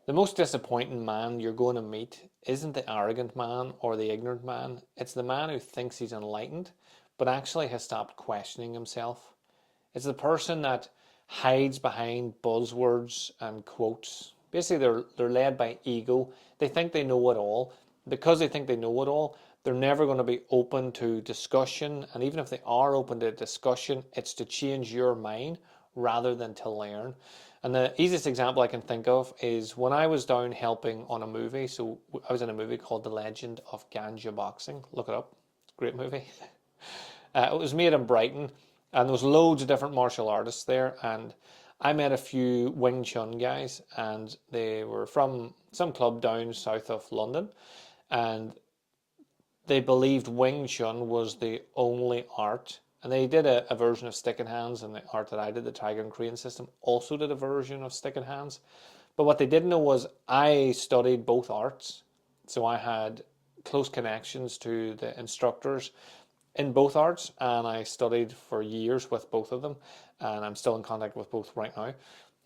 The most disappointing man you're going to meet isn't the arrogant man or the ignorant man. It's the man who thinks he's enlightened, but actually has stopped questioning himself. It's the person that hides behind buzzwords and quotes. Basically, they're led by ego. They think they know it all. Because they think they know it all, they're never going to be open to discussion. And even if they are open to discussion, it's to change your mind rather than to learn. And the easiest example I can think of is when I was down helping on a movie. So I was in a movie called The Legend of Ganja Boxing. Look it up. It's a great movie. It was made in Brighton, and there was loads of different martial artists there. And I met a few Wing Chun guys, and they were from some club down south of London, and they believed Wing Chun was the only art. And they did a version of Stick and Hands, and the art that I did, the Tiger and Crane system, also did a version of Stick and Hands. But what they didn't know was I studied both arts. So I had close connections to the instructors in both arts, and I studied for years with both of them, and I'm still in contact with both right now.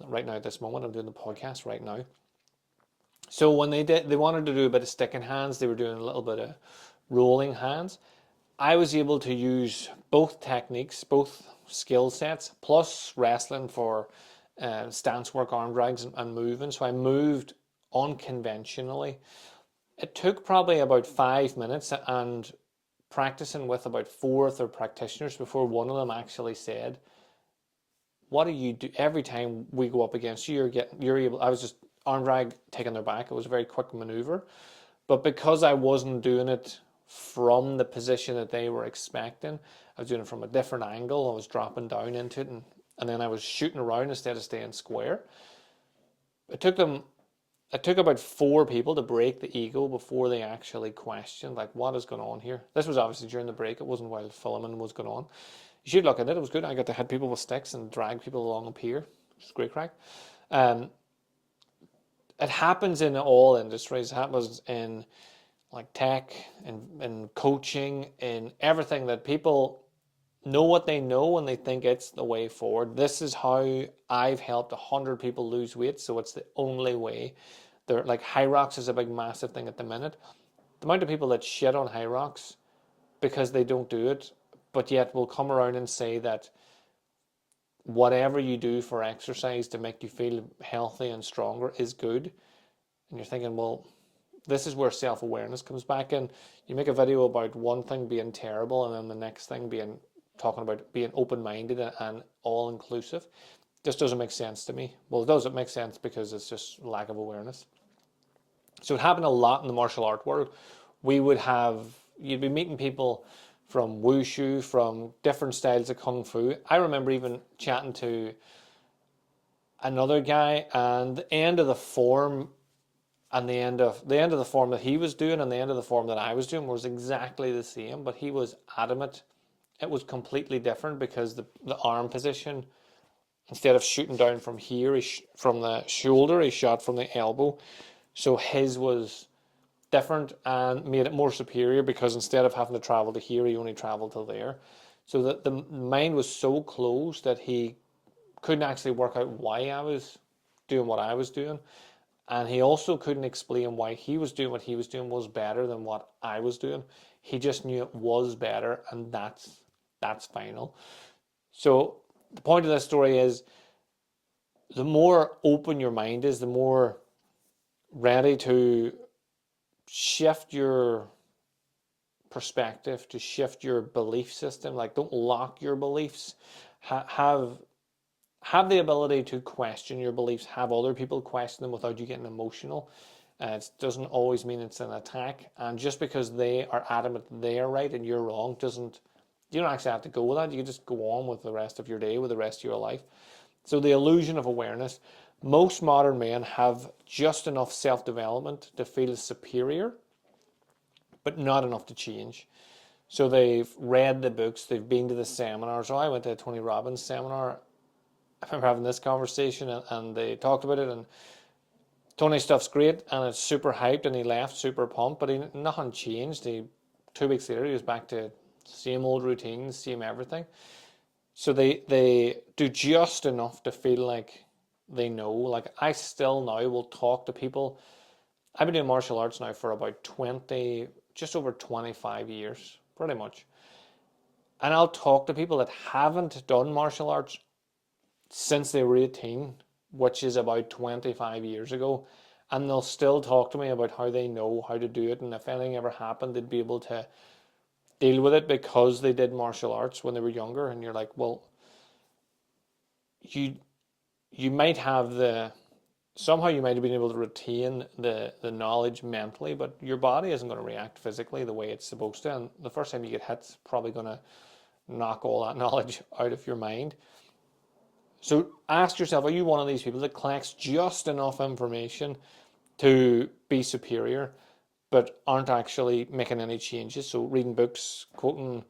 Right now, at this moment, I'm doing the podcast right now. So when they wanted to do a bit of sticking hands, they were doing a little bit of rolling hands. I was able to use both techniques, both skill sets, plus wrestling for stance work, arm drags, and moving. So I moved unconventionally. It took probably about 5 minutes and practicing with about four other practitioners before one of them actually said, "What do you do every time we go up against you? You're able." I was just arm drag taking their back. It was a very quick maneuver, but because I wasn't doing it from the position that they were expecting, I was doing it from a different angle. I was dropping down into it, and then I was shooting around instead of staying square. It took them it took about four people to break the ego before they actually questioned, like, what is going on here? This was obviously during the break. It wasn't while filming was going on. You should look at it. It was good. I got to hit people with sticks and drag people along a pier, which is great crack. Um, it happens in all industries. It happens in like tech, in coaching, in everything that people know what they know and they think it's the way forward. This is how I've helped 100 people lose weight, so it's the only way. They're like High Rocks is a big massive thing at the minute. The amount of people that shit on High Rocks because they don't do it, but yet will come around and say that whatever you do for exercise to make you feel healthy and stronger is good. And you're thinking, well, this is where self-awareness comes back in. You make a video about one thing being terrible and then the next thing being talking about being open-minded and all-inclusive. Just doesn't make sense to me. Well, it does. It makes sense because it's just lack of awareness. So it happened a lot in the martial art world. You'd be meeting people from wushu, from different styles of kung fu. I remember even chatting to another guy, and the end of the form and the end of the form that he was doing and the end of the form that I was doing was exactly the same, but he was adamant it was completely different because the arm position, instead of shooting down from here, from the shoulder, he shot from the elbow. So his was different and made it more superior because instead of having to travel to here, he only traveled to there. So that the mind was so closed that he couldn't actually work out why I was doing what I was doing. And he also couldn't explain why he was doing what he was doing was better than what I was doing. He just knew it was better, and that's final. So the point of this story is the more open your mind is, the more ready to shift your perspective, to shift your belief system. Like, don't lock your beliefs. Have the ability to question your beliefs, have other people question them without you getting emotional. It doesn't always mean it's an attack. And just because they are adamant they're right and you're wrong, doesn't you don't actually have to go with that. You can just go on with the rest of your day, with the rest of your life. So the illusion of awareness. Most modern men have just enough self-development to feel superior, but not enough to change. So they've read the books, they've been to the seminars. So I went to a Tony Robbins seminar. I remember having this conversation and they talked about it, and Tony's stuff's great and it's super hyped, and he left super pumped, but nothing changed. 2 weeks later he was back to same old routines, same everything. So they do just enough to feel like they know. Like I still now will talk to people. I've been doing martial arts now for about 20, just over 25 years, pretty much. And I'll talk to people that haven't done martial arts since they were 18, which is about 25 years ago. And they'll still talk to me about how they know how to do it. And if anything ever happened, they'd be able to deal with it because they did martial arts when they were younger. And you're like, well, you you might have the somehow you might have been able to retain the knowledge mentally, but your body isn't going to react physically the way it's supposed to. And the first time you get hit, it's probably going to knock all that knowledge out of your mind. So ask yourself, are you one of these people that collects just enough information to be superior, but aren't actually making any changes? So reading books, quoting,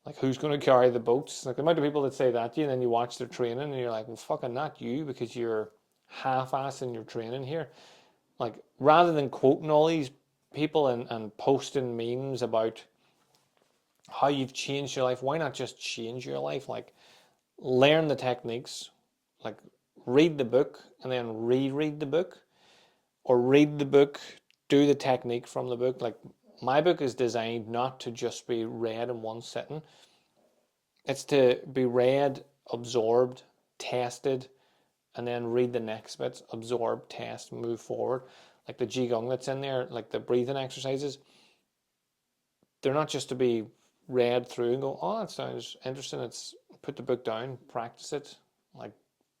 like, who's going to carry the boats? Like the amount of people that say that to you, and then you watch their training and you're like, well, fucking not you, because you're half-assing your training here. Like, rather than quoting all these people and posting memes about how you've changed your life, why not just change your life? Like, learn the techniques, like read the book and then reread the book, or read the book, do the technique from the book. Like, my book is designed not to just be read in one sitting. It's to be read, absorbed, tested, and then read the next bits, absorb, test, move forward. Like the Qigong that's in there, like the breathing exercises, they're not just to be read through and go, oh, that sounds interesting. It's put the book down, practice it, like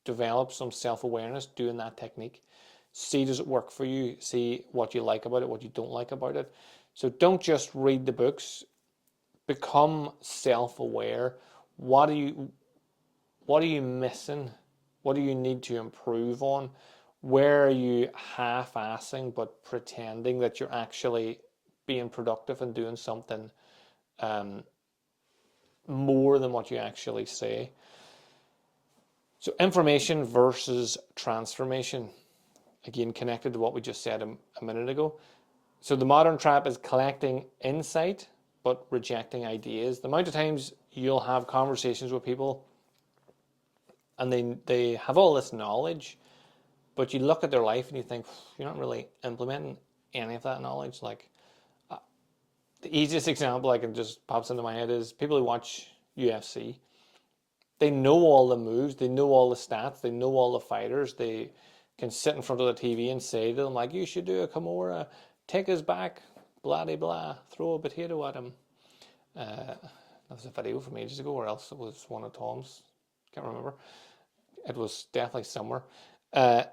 develop some self-awareness doing that technique. See, does it work for you? See what you like about it, what you don't like about it. So don't just read the books. Become self-aware. What are you missing? What do you need to improve on? Where are you half-assing but pretending that you're actually being productive and doing something um, more than what you actually say? So information versus transformation. Again, connected to what we just said a minute ago. So the modern trap is collecting insight but rejecting ideas. The amount of times you'll have conversations with people and they have all this knowledge, but you look at their life and you think, you're not really implementing any of that knowledge. Like, the easiest example I can just pops into my head is people who watch UFC. They know all the moves, they know all the stats, they know all the fighters. They can sit in front of the TV and say to them, like, you should do a Kimura, take his back, blah, blah, blah, throw a potato at him. That was a video from ages ago, or else it was one of Tom's. Can't remember. It was definitely somewhere. Uh,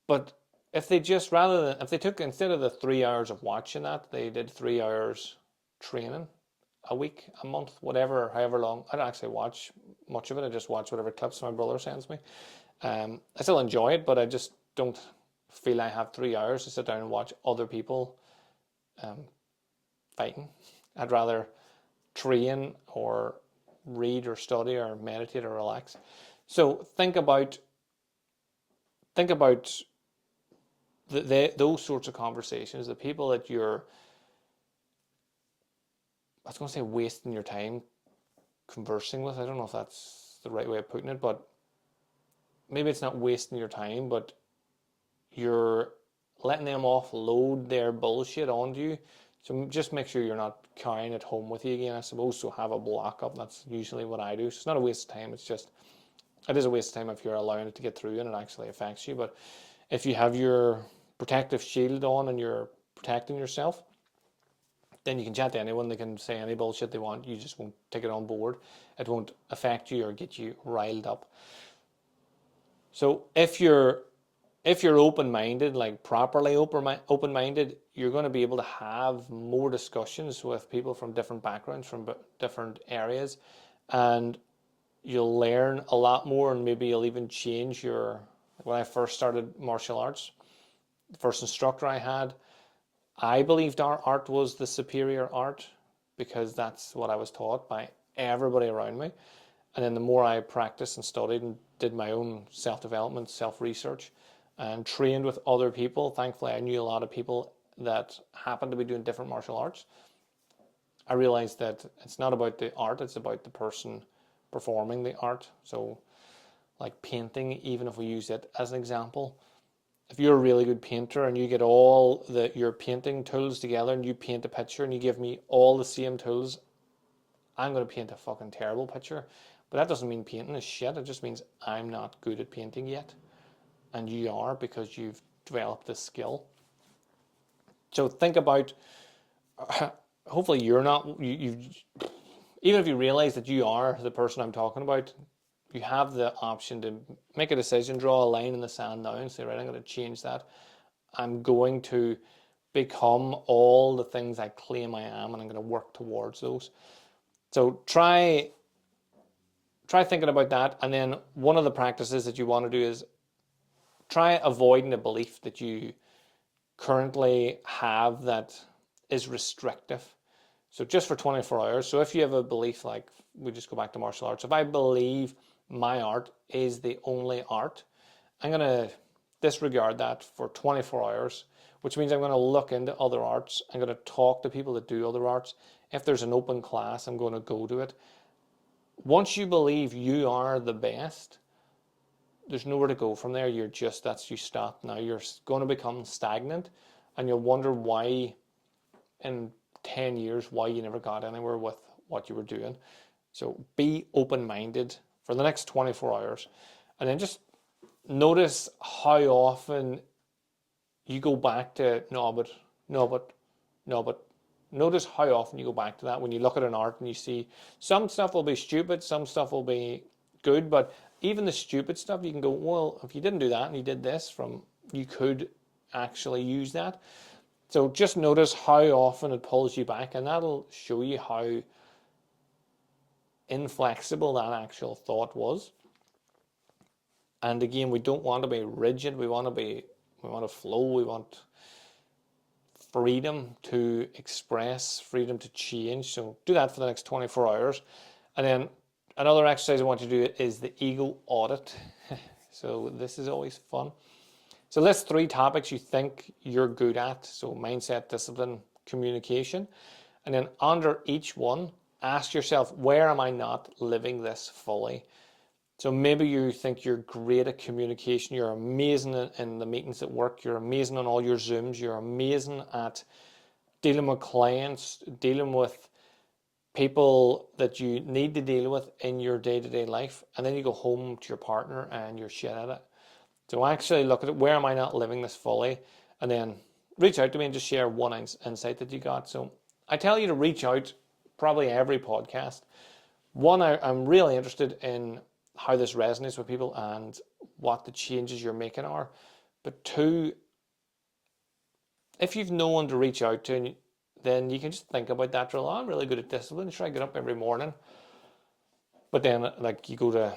but if they just, if they took, instead of the 3 hours of watching that, they did 3 hours training a week, a month, whatever, however long. I don't actually watch much of it. I just watch whatever clips my brother sends me. I still enjoy it, but I just don't feel I have 3 hours to sit down and watch other people fighting. I'd rather train or read or study or meditate or relax. So think about those sorts of conversations, the people that you're, I was going to say wasting your time conversing with. I don't know if that's the right way of putting it, but maybe it's not wasting your time, but you're letting them offload their bullshit onto you. So just make sure you're not carrying it home with you again, I suppose. So have a block up. That's usually what I do. So it's not a waste of time. It is a waste of time if you're allowing it to get through and it actually affects you. But if you have your protective shield on and you're protecting yourself, then you can chat to anyone. They can say any bullshit they want. You just won't take it on board. It won't affect you or get you riled up. So if you're open-minded, like properly open-minded, you're going to be able to have more discussions with people from different backgrounds, from different areas, and you'll learn a lot more, and maybe you'll even change your. When I first started martial arts, the first instructor I had, I believed our art was the superior art because that's what I was taught by everybody around me. And then the more I practiced and studied and did my own self-development, self-research, and trained with other people, thankfully I knew a lot of people that happened to be doing different martial arts. I realized that it's not about the art, it's about the person performing the art. So like painting, even if we use it as an example. If you're a really good painter and you get all your painting tools together and you paint a picture and you give me all the same tools, I'm going to paint a fucking terrible picture. But that doesn't mean painting is shit. It just means I'm not good at painting yet. And you are, because you've developed this skill. So think about, hopefully you're not, even if you realize that you are the person I'm talking about, you have the option to make a decision, draw a line in the sand now and say, right, I'm going to change that. I'm going to become all the things I claim I am, and I'm going to work towards those. So try thinking about that. And then one of the practices that you want to do is try avoiding the belief that you currently have that is restrictive. So just for 24 hours. So if you have a belief, like we just go back to martial arts, if I believe my art is the only art, I'm going to disregard that for 24 hours, which means I'm going to look into other arts. I'm going to talk to people that do other arts. If there's an open class, I'm going to go to it. Once you believe you are the best, there's nowhere to go from there. You stop now. You're going to become stagnant, and you'll wonder why in 10 years why you never got anywhere with what you were doing. So be open-minded for the next 24 hours, and then just notice how often you go back to no but. Notice how often you go back to that when you look at an art and you see some stuff will be stupid, some stuff will be good, but even the stupid stuff, you can go, well, if you didn't do that and you did this, you could actually use that. So just notice how often it pulls you back, and that'll show you how inflexible that actual thought was. And again, we don't want to be rigid. We want to flow. We want freedom to express, freedom to change. So do that for the next 24 hours. And then another exercise I want you to do is the ego audit. So this is always fun. So list 3 topics you think you're good at. So mindset, discipline, communication. And then under each one, ask yourself, where am I not living this fully? So maybe you think you're great at communication, you're amazing in the meetings at work, you're amazing on all your Zooms, you're amazing at dealing with clients, dealing with people that you need to deal with in your day-to-day life, and then you go home to your partner and you're shit at it. So actually look at it, where am I not living this fully? And then reach out to me and just share one insight that you got. So I tell you to reach out probably every podcast. One, I'm really interested in how this resonates with people and what the changes you're making are. But 2, if you've no one to reach out to, then you can just think about that. I'm really good at discipline. Should I get up every morning? But then, like, you go to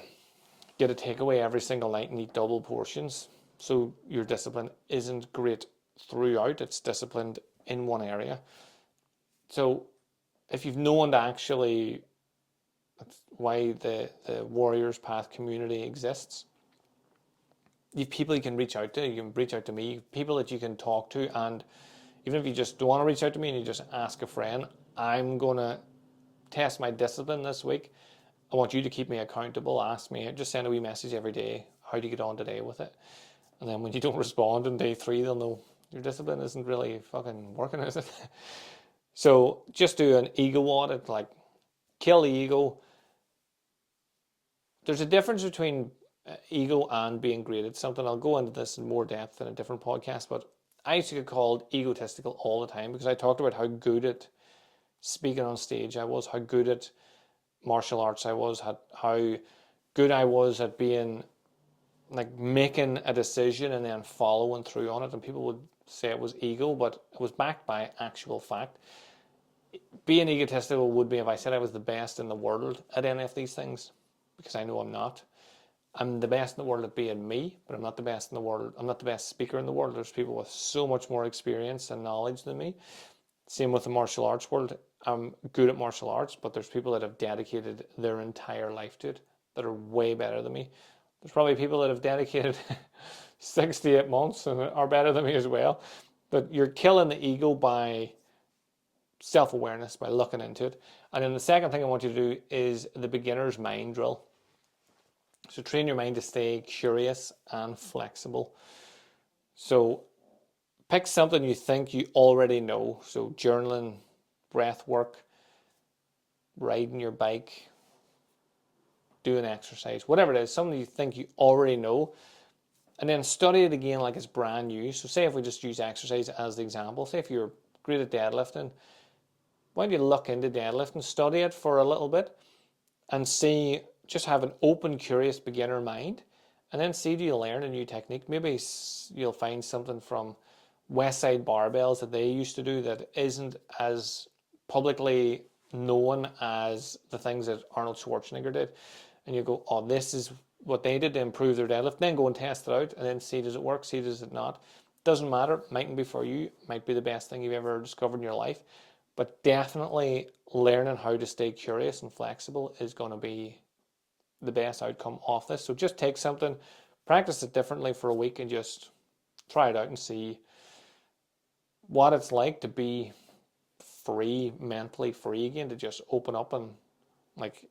get a takeaway every single night and eat double portions. So your discipline isn't great throughout. It's disciplined in one area. So if you've no one to actually, that's why the Warriors Path community exists. You've people you can reach out to. You can reach out to me, people that you can talk to. And even if you just don't want to reach out to me and you just ask a friend, I'm going to test my discipline this week. I want you to keep me accountable. Ask me, just send a wee message every day. How do you get on today with it? And then when you don't respond on day 3, they'll know your discipline isn't really fucking working, is it? So just do an ego audit, like kill the ego. There's a difference between ego and being great. It's something I'll go into this in more depth in a different podcast, but I used to get called egotistical all the time because I talked about how good at speaking on stage I was, how good at martial arts I was, how good I was at being, like, making a decision and then following through on it. And people would say it was ego, but it was backed by actual fact. Being egotistical would be if I said I was the best in the world at any of these things, because I know I'm not. I'm the best in the world at being me, but I'm not the best in the world. I'm not the best speaker in the world. There's people with so much more experience and knowledge than me. Same with the martial arts world. I'm good at martial arts, but there's people that have dedicated their entire life to it that are way better than me. There's probably people that have dedicated 6 to 8 months and are better than me as well. But you're killing the ego by self-awareness, by looking into it. And then the second thing I want you to do is the beginner's mind drill. So train your mind to stay curious and flexible. So pick something you think you already know. So journaling, breath work, riding your bike, doing exercise, whatever it is, something you think you already know, and then study it again like it's brand new. So say if we just use exercise as the example, say if you're great at deadlifting, why don't you look into deadlifting, study it for a little bit, and see, just have an open, curious beginner mind, and then see, do you learn a new technique? Maybe you'll find something from Westside Barbells that they used to do that isn't as publicly known as the things that Arnold Schwarzenegger did. And you go, oh, this is what they did to improve their deadlift. Then go and test it out and then see, does it work? See, does it not? Doesn't matter. Mightn't be for you. Might be the best thing you've ever discovered in your life. But definitely learning how to stay curious and flexible is going to be the best outcome of this. So just take something, practice it differently for a week, and just try it out and see what it's like to be free, mentally free again, to just open up. And like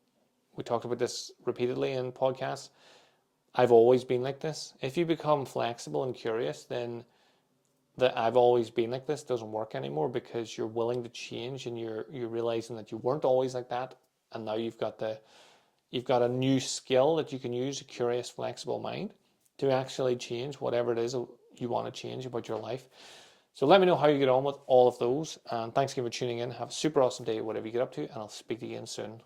we talked about this repeatedly in podcasts, I've always been like this. If you become flexible and curious, then that I've always been like this doesn't work anymore, because you're willing to change and you're realizing that you weren't always like that, and now you've got a new skill that you can use, a curious, flexible mind, to actually change whatever it is you want to change about your life. So let me know how you get on with all of those, and thanks again for tuning in. Have a super awesome day, whatever you get up to, and I'll speak to you again soon.